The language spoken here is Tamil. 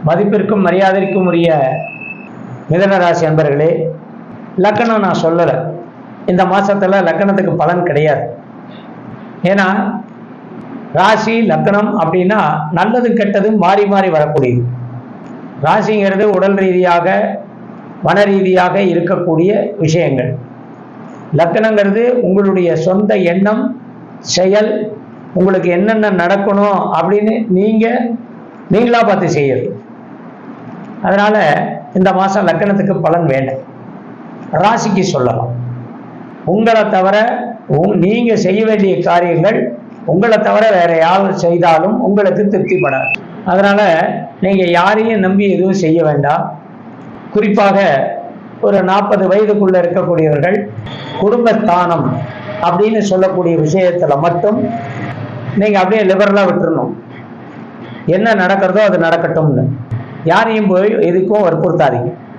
மதிப்பிற்கும் மரியாதைக்கும் உரிய மிதனராசி அன்பர்களே, லக்கணம் நான் சொல்லலை. இந்த மாசத்துல லக்கணத்துக்கு பலன் கிடையாது. ஏன்னா ராசி லக்கணம் அப்படின்னா நல்லதும் கெட்டதும் மாறி மாறி வரக்கூடியது. ராசிங்கிறது உடல் ரீதியாக மன ரீதியாக இருக்கக்கூடிய விஷயங்கள். லக்கணங்கிறது உங்களுடைய சொந்த எண்ணம், செயல், உங்களுக்கு என்னென்ன நடக்கணும் அப்படின்னு நீங்களா பார்த்து செய்யறது. அதனால இந்த மாசம் லக்கணத்துக்கு பலன் வேண்டாம். ராசிக்கு சொல்லலாம். உங்களை தவிர நீங்க செய்ய வேண்டிய காரியங்கள் உங்களை தவிர வேற யாரும் செய்தாலும் உங்களுக்கு திருப்திப்படாது. அதனால நீங்க யாரையும் நம்பி எதுவும் செய்ய வேண்டாம். குறிப்பாக ஒரு 40 வயதுக்குள்ள இருக்கக்கூடியவர்கள் குடும்பஸ்தானம் அப்படின்னு சொல்லக்கூடிய விஷயத்துல மட்டும் நீங்க அப்படியே லிபரலா விட்டுறணும். என்ன நடக்கிறதோ அது நடக்கட்டும்னு யாரையும் போய் எதுக்கும் வற்புறுத்தாதீங்க.